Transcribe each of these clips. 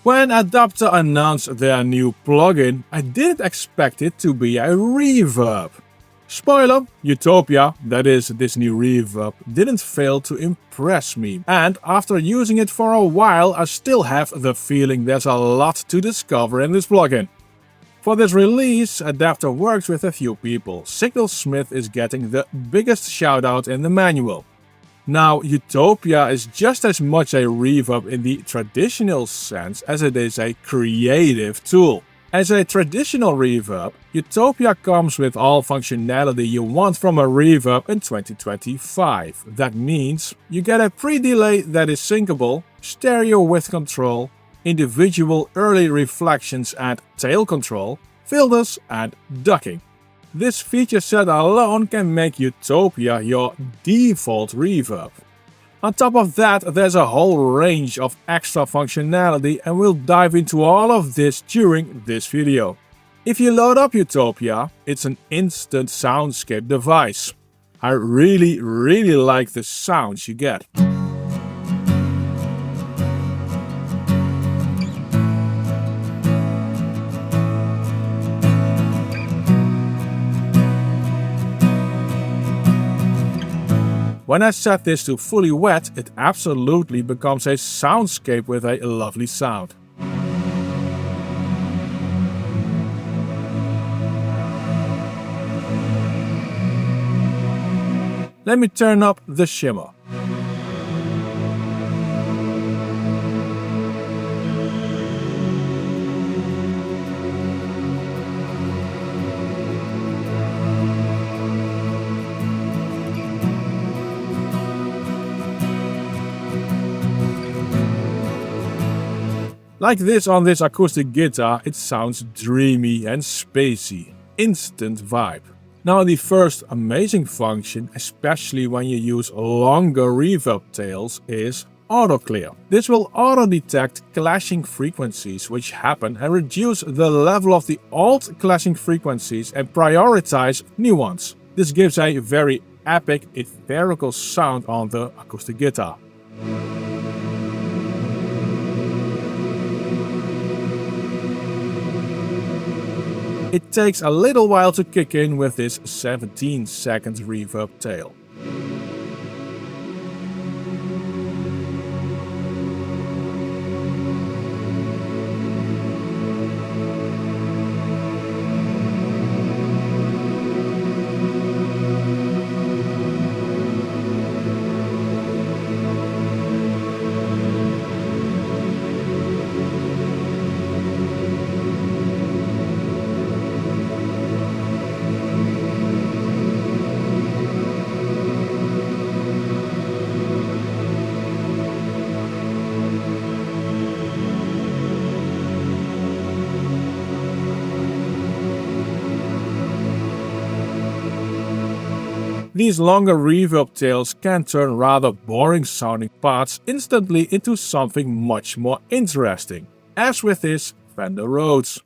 When Adapter announced their new plugin, I didn't expect it to be a reverb. Spoiler, Utopia, that is this new reverb, didn't fail to impress me, and after using it for a while I still have the feeling there's a lot to discover in this plugin. For this release, Adapter works with a few people. Signalsmith is getting the biggest shout out in the manual. Now, Utopia is just as much a reverb in the traditional sense as it is a creative tool. As a traditional reverb, Utopia comes with all functionality you want from a reverb in 2025. That means you get a pre-delay that is syncable, stereo width control, individual early reflections and tail control, filters and ducking. This feature set alone can make Utopia your default reverb. On top of that, there's a whole range of extra functionality and we'll dive into all of this during this video. If you load up Utopia, it's an instant soundscape device. I really like the sounds you get. When I set this to fully wet, it absolutely becomes a soundscape with a lovely sound. Let me turn up the shimmer. Like this on this acoustic guitar, it sounds dreamy and spacey. Instant vibe. Now the first amazing function, especially when you use longer reverb tails, is auto clear. This will auto detect clashing frequencies which happen and reduce the level of the old clashing frequencies and prioritize new ones. This gives a very epic, ethereal sound on the acoustic guitar. It takes a little while to kick in with this 17-second reverb tail. These longer reverb tails can turn rather boring sounding parts instantly into something much more interesting, as with this Fender Rhodes.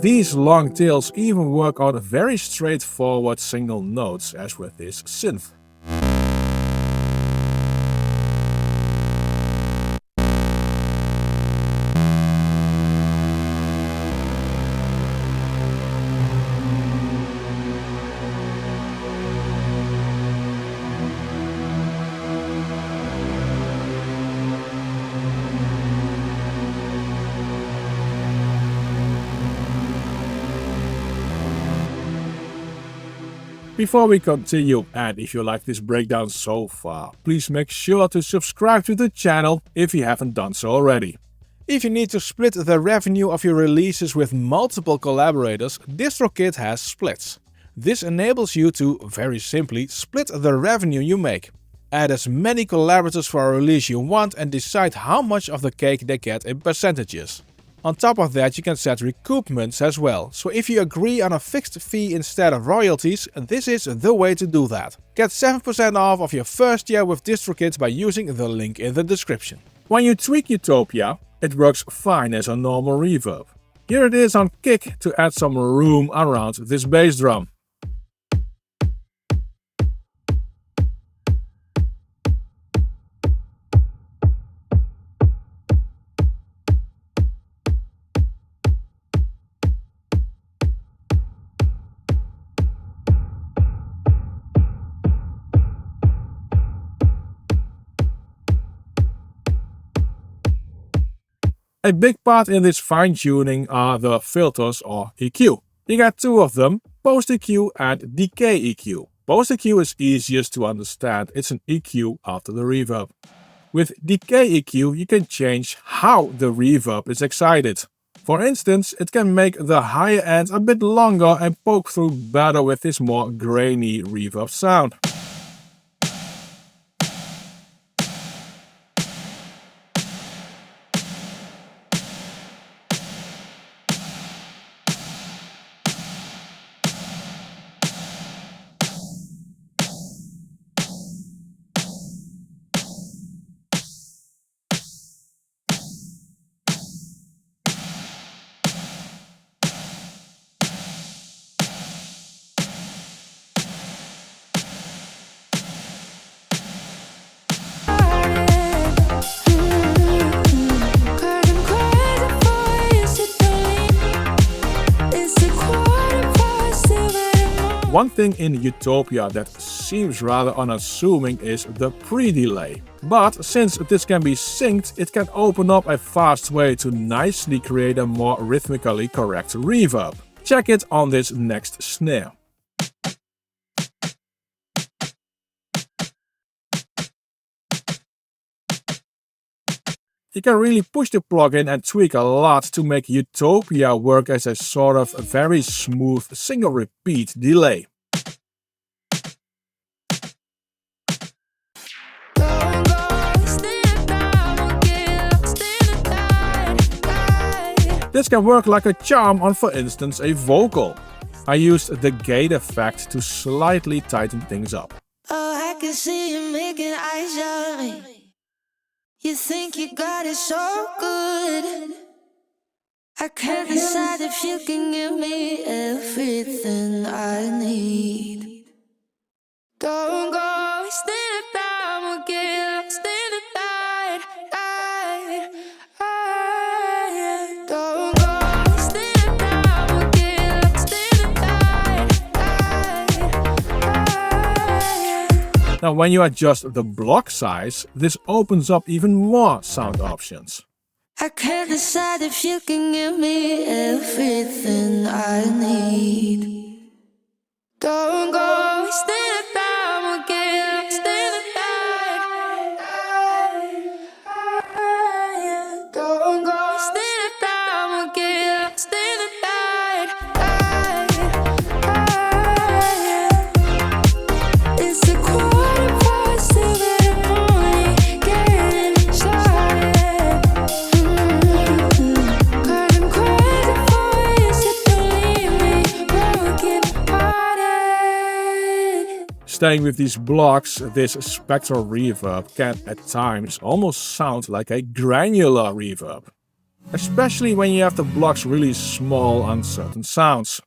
These long tails even work on very straightforward single notes, as with this synth. Before we continue, and if you like this breakdown so far, please make sure to subscribe to the channel if you haven't done so already. If you need to split the revenue of your releases with multiple collaborators, DistroKid has splits. This enables you to, very simply, split the revenue you make. Add as many collaborators for a release you want and decide how much of the cake they get in percentages. On top of that, you can set recoupments as well, so if you agree on a fixed fee instead of royalties, this is the way to do that. Get 7% off of your first year with DistroKid by using the link in the description. When you tweak Utopia, it works fine as a normal reverb. Here it is on kick to add some room around this bass drum. A big part in this fine-tuning are the filters or EQ. You get two of them, post EQ and decay EQ. Post EQ is easiest to understand, it's an EQ after the reverb. With decay EQ you can change how the reverb is excited. For instance, it can make the higher end a bit longer and poke through better with this more grainy reverb sound. One thing in Utopia that seems rather unassuming is the pre-delay. But since this can be synced, it can open up a fast way to nicely create a more rhythmically correct reverb. Check it on this next snare. You can really push the plugin and tweak a lot to make Utopia work as a sort of very smooth single repeat delay. This can work like a charm on, for instance, a vocal. I used the gate effect to slightly tighten things up. Oh, I can see you making eyes at me. You think you got it so good. I can't decide if you can give me everything I need. Don't go wasting the time, we'll get lost in the night. Don't go wasting the time, we'll get lost in the night. Now when you adjust the block size, this opens up even more sound options. I can't decide if you can give me everything I need. Don't go wasting the time, we'll get lost in the night. Don't go wasting the time, we'll get lost in the night. It's a 7:15 in the morning, getting started. God, I'm crazy for you, so don't leave me broken hearted. Staying with these blocks, this spectral reverb can at times almost sound like a granular reverb. Especially when you have the blocks really small on certain sounds.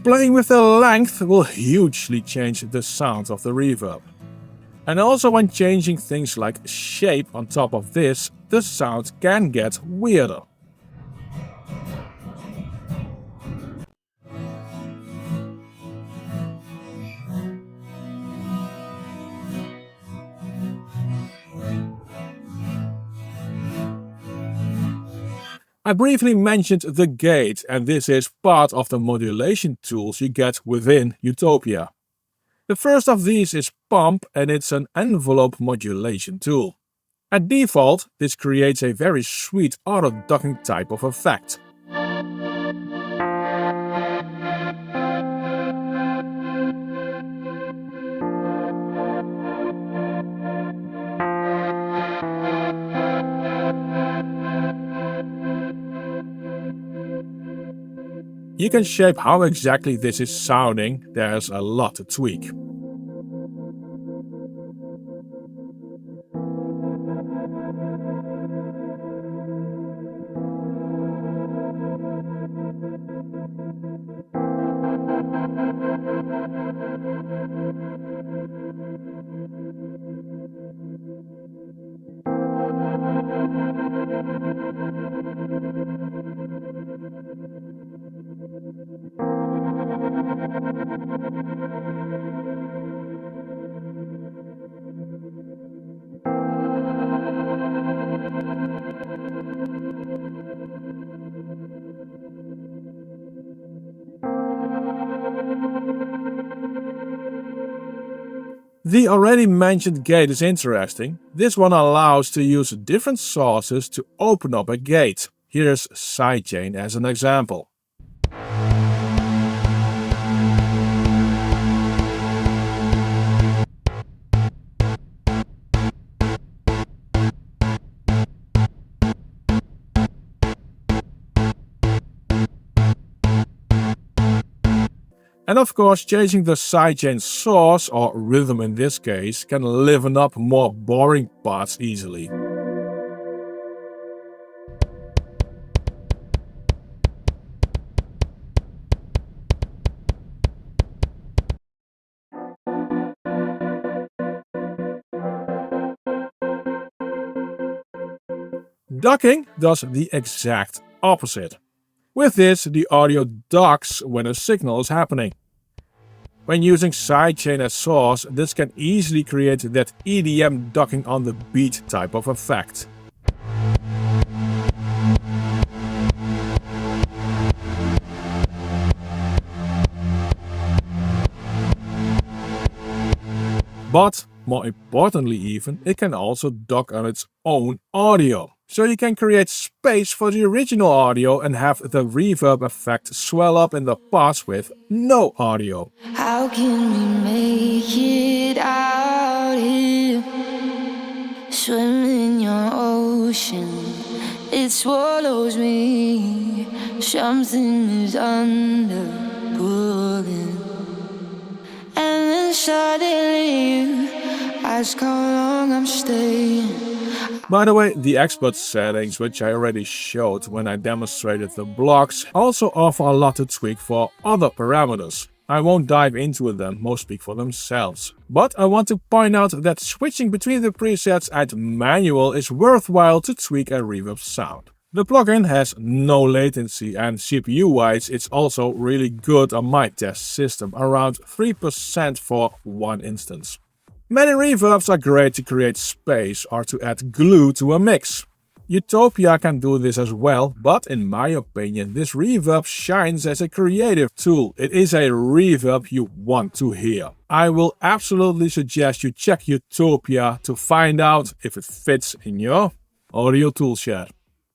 Playing with the length will hugely change the sound of the reverb. And also when changing things like shape on top of this, the sound can get weirder. I briefly mentioned the gate, and this is part of the modulation tools you get within Utopia. The first of these is Pump, and it's an envelope modulation tool. At default, this creates a very sweet auto-ducking type of effect. You can shape how exactly this is sounding, there's a lot to tweak. The already mentioned gate is interesting. This one allows to use different sources to open up a gate. Here's Sidechain as an example. And of course, changing the sidechain source, or rhythm in this case, can liven up more boring parts easily. Ducking does the exact opposite. With this, the audio ducks when a signal is happening. When using sidechain as source, this can easily create that EDM ducking on the beat type of effect. But, more importantly even, it can also duck on its own audio. So you can create space for the original audio and have the reverb effect swell up in the parts with no audio. How can we make it out here? Swim in your ocean, it swallows me. Something is under pulling. And then suddenly you ask how long I'm staying. By the way, the expert settings, which I already showed when I demonstrated the blocks, also offer a lot to tweak for other parameters. I won't dive into them, most speak for themselves. But I want to point out that switching between the presets at manual is worthwhile to tweak a reverb sound. The plugin has no latency, and CPU-wise it's also really good on my test system, around 3% for one instance. Many reverbs are great to create space or to add glue to a mix. Utopia can do this as well, but in my opinion this reverb shines as a creative tool. It is a reverb you want to hear. I will absolutely suggest you check Utopia to find out if it fits in your audio toolshed.